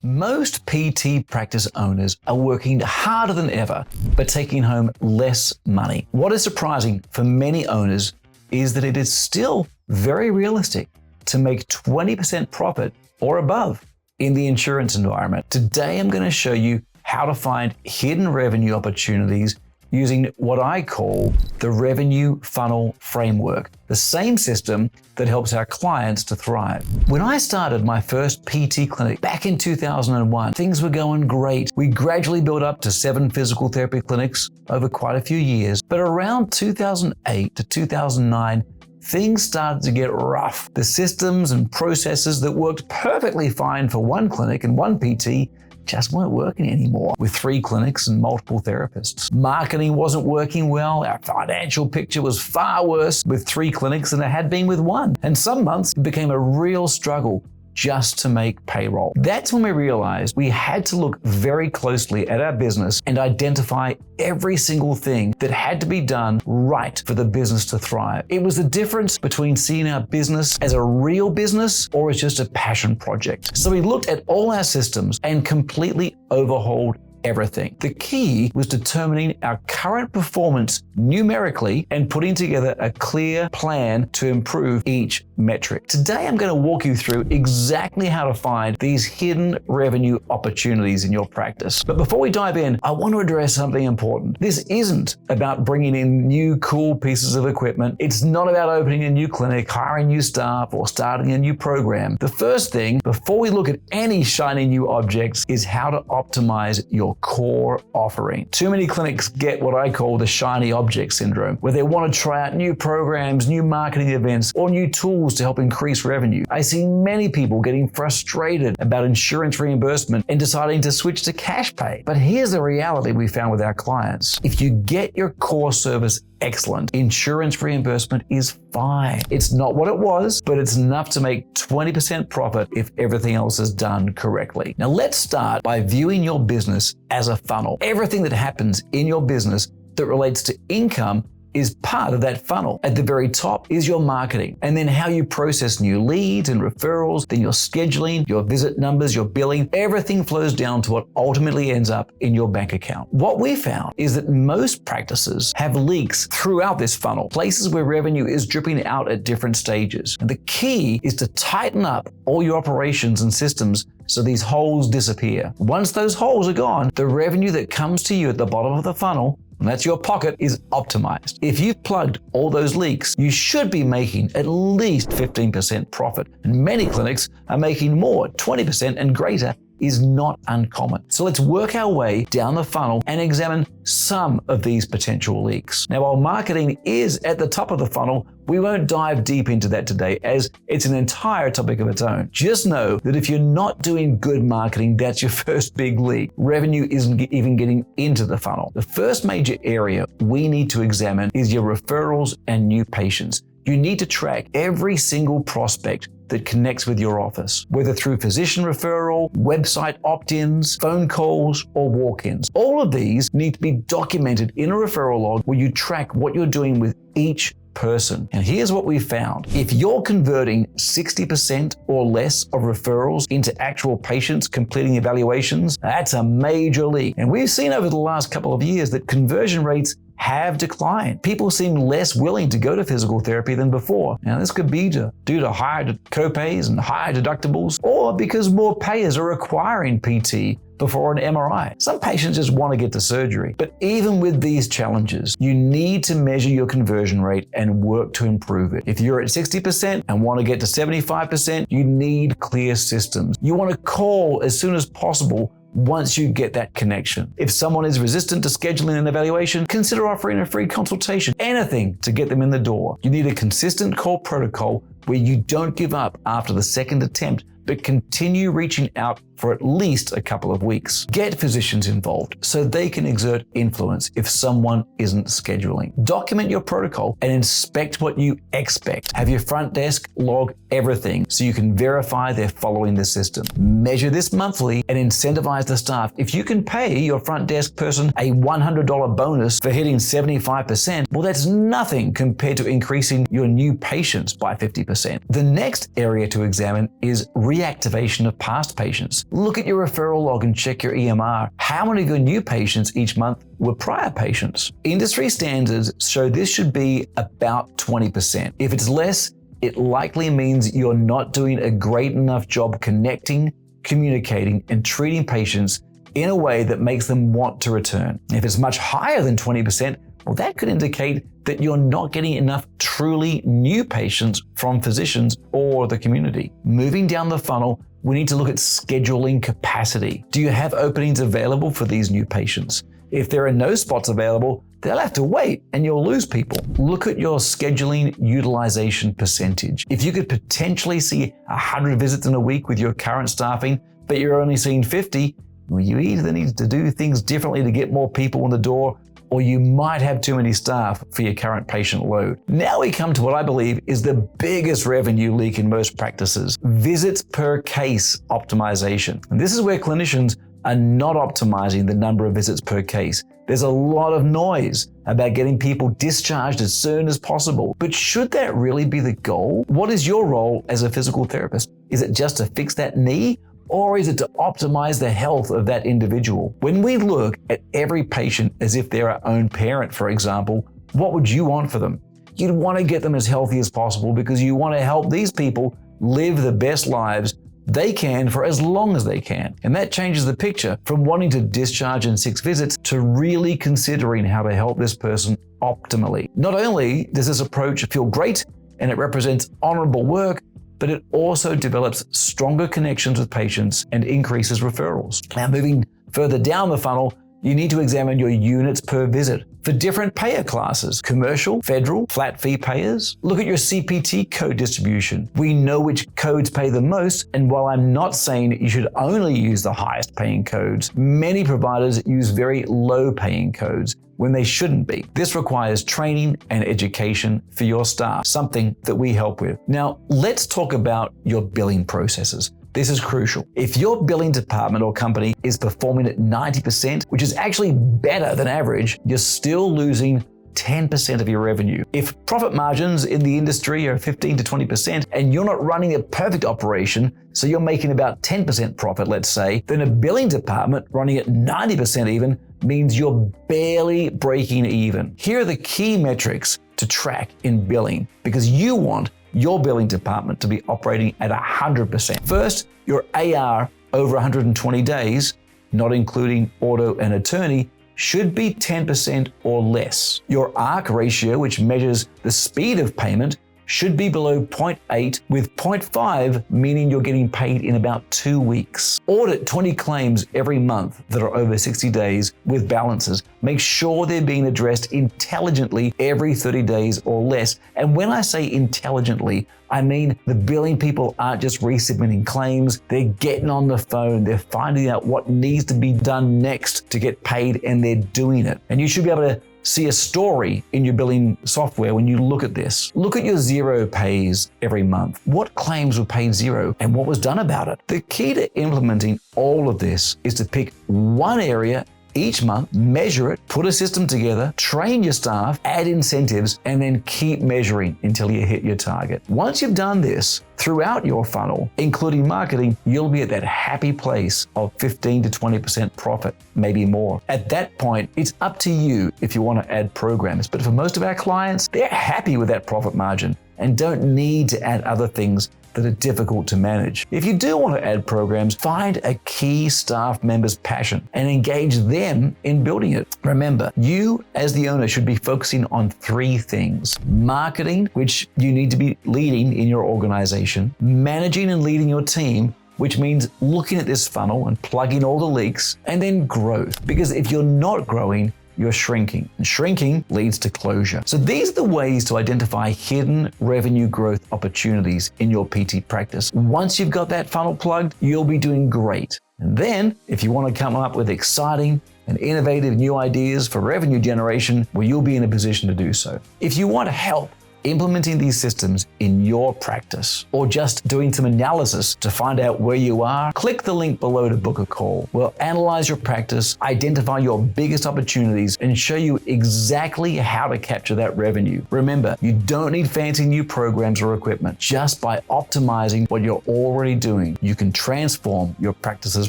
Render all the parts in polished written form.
Most PT practice owners are working harder than ever, but taking home less money. What is surprising for many owners is that it is still very realistic to make 20% profit or above in the insurance environment. Today, I'm going to show you how to find hidden revenue opportunities using what I call the revenue funnel framework, the same system that helps our clients to thrive. When I started my first PT clinic back in 2001, things were going great. We gradually built up to 7 physical therapy clinics over quite a few years. But around 2008 to 2009, things started to get rough. The systems and processes that worked perfectly fine for one clinic and one PT just weren't working anymore with 3 clinics and multiple therapists. Marketing wasn't working well. Our financial picture was far worse with 3 clinics than it had been with 1. And some months it became a real struggle just to make payroll. That's when we realized we had to look very closely at our business and identify every single thing that had to be done right for the business to thrive. It was the difference between seeing our business as a real business or as just a passion project. So we looked at all our systems and completely overhauled everything. The key was determining our current performance numerically and putting together a clear plan to improve each metric. Today, I'm going to walk you through exactly how to find these hidden revenue opportunities in your practice. But before we dive in, I want to address something important. This isn't about bringing in new cool pieces of equipment. It's not about opening a new clinic, hiring new staff, or starting a new program. The first thing, before we look at any shiny new objects, is how to optimize your core offering. Too many clinics get what I call the shiny object syndrome, where they want to try out new programs, new marketing events, or new tools to help increase revenue. I see many people getting frustrated about insurance reimbursement and deciding to switch to cash pay. But here's the reality we found with our clients. If you get your core service excellent, insurance reimbursement is fine. It's not what it was, but it's enough to make 20% profit if everything else is done correctly. Now let's start by viewing your business as a funnel. Everything that happens in your business that relates to income is part of that funnel. At the very top is your marketing, and then how you process new leads and referrals, then your scheduling, your visit numbers, your billing. Everything flows down to what ultimately ends up in your bank account. What we found is that most practices have leaks throughout this funnel, places where revenue is dripping out at different stages. And the key is to tighten up all your operations and systems so these holes disappear. Once those holes are gone, the revenue that comes to you at the bottom of the funnel, and that's your pocket, is optimized. If you've plugged all those leaks, you should be making at least 15% profit. And many clinics are making more, 20% and greater is not uncommon. So let's work our way down the funnel and examine some of these potential leaks. Now, while marketing is at the top of the funnel, we won't dive deep into that today as it's an entire topic of its own. Just know that if you're not doing good marketing, that's your first big leak. Revenue isn't even getting into the funnel. The first major area we need to examine is your referrals and new patients. You need to track every single prospect that connects with your office, whether through physician referral, website opt-ins, phone calls, or walk-ins. All of these need to be documented in a referral log where you track what you're doing with each person. And here's what we found. If you're converting 60% or less of referrals into actual patients completing evaluations, that's a major leak. And we've seen over the last couple of years that conversion rates have declined. People seem less willing to go to physical therapy than before. Now, this could be due to higher copays and higher deductibles, or because more payers are requiring PT before an MRI. Some patients just want to get to surgery. But even with these challenges, you need to measure your conversion rate and work to improve it. If you're at 60% and want to get to 75%, you need clear systems. You want to call as soon as possible once you get that connection. If someone is resistant to scheduling an evaluation, consider offering a free consultation, anything to get them in the door. You need a consistent call protocol where you don't give up after the second attempt, but continue reaching out for at least a couple of weeks. Get physicians involved so they can exert influence if someone isn't scheduling. Document your protocol and inspect what you expect. Have your front desk log everything so you can verify they're following the system. Measure this monthly and incentivize the staff. If you can pay your front desk person a $100 bonus for hitting 75%, well, that's nothing compared to increasing your new patients by 50%. The next area to examine is reactivation of past patients. Look at your referral log and check your EMR. How many of your new patients each month were prior patients? Industry standards show this should be about 20%. If it's less, it likely means you're not doing a great enough job connecting, communicating, and treating patients in a way that makes them want to return. If it's much higher than 20%, well, that could indicate that you're not getting enough truly new patients from physicians or the community. Moving down the funnel, we need to look at scheduling capacity. Do you have openings available for these new patients? If there are no spots available, they'll have to wait and you'll lose people. Look at your scheduling utilization percentage. If you could potentially see 100 visits in a week with your current staffing, but you're only seeing 50, well, you either need to do things differently to get more people in the door, or you might have too many staff for your current patient load. Now we come to what I believe is the biggest revenue leak in most practices: visits per case optimization. And this is where clinicians are not optimizing the number of visits per case. There's a lot of noise about getting people discharged as soon as possible. But should that really be the goal? What is your role as a physical therapist? Is it just to fix that knee? Or is it to optimize the health of that individual? When we look at every patient as if they're our own parent, for example, what would you want for them? You'd want to get them as healthy as possible because you want to help these people live the best lives they can for as long as they can. And that changes the picture from wanting to discharge in 6 visits to really considering how to help this person optimally. Not only does this approach feel great and it represents honorable work, but it also develops stronger connections with patients and increases referrals. Now, moving further down the funnel, you need to examine your units per visit. For different payer classes, commercial, federal, flat fee payers, look at your CPT code distribution. We know which codes pay the most, and while I'm not saying you should only use the highest paying codes, many providers use very low paying codes when they shouldn't be. This requires training and education for your staff, something that we help with. Now, let's talk about your billing processes. This is crucial. If your billing department or company is performing at 90%, which is actually better than average, you're still losing 10% of your revenue. If profit margins in the industry are 15 to 20% and you're not running a perfect operation, so you're making about 10% profit, let's say, then a billing department running at 90% even means you're barely breaking even. Here are the key metrics to track in billing because you want your billing department to be operating at 100%. First, your AR over 120 days, not including auto and attorney, should be 10% or less. Your ARC ratio, which measures the speed of payment, should be below 0.8, with 0.5 meaning you're getting paid in about 2 weeks. Audit 20 claims every month that are over 60 days with balances. Make sure they're being addressed intelligently every 30 days or less. And when I say intelligently, I mean the billing people aren't just resubmitting claims, they're getting on the phone, they're finding out what needs to be done next to get paid, and they're doing it. And you should be able to see a story in your billing software when you look at this. Look at your zero pays every month. What claims were paid zero and what was done about it? The key to implementing all of this is to pick one area each month, measure it, put a system together, train your staff, add incentives, and then keep measuring until you hit your target. Once you've done this throughout your funnel, including marketing, you'll be at that happy place of 15 to 20% profit, maybe more. At that point, it's up to you if you want to add programs. But for most of our clients, they're happy with that profit margin and don't need to add other things that are difficult to manage. If you do want to add programs, find a key staff member's passion and engage them in building it. Remember, you as the owner should be focusing on 3 things: marketing, which you need to be leading in your organization, managing and leading your team, which means looking at this funnel and plugging all the leaks, and then growth. Because if you're not growing, you're shrinking, and shrinking leads to closure. So these are the ways to identify hidden revenue growth opportunities in your PT practice. Once you've got that funnel plugged, you'll be doing great. And then, if you want to come up with exciting and innovative new ideas for revenue generation, well, you'll be in a position to do so. If you want help implementing these systems in your practice, or just doing some analysis to find out where you are, click the link below to book a call. We'll analyze your practice, identify your biggest opportunities, and show you exactly how to capture that revenue. Remember, you don't need fancy new programs or equipment. Just by optimizing what you're already doing, you can transform your practice's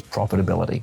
profitability.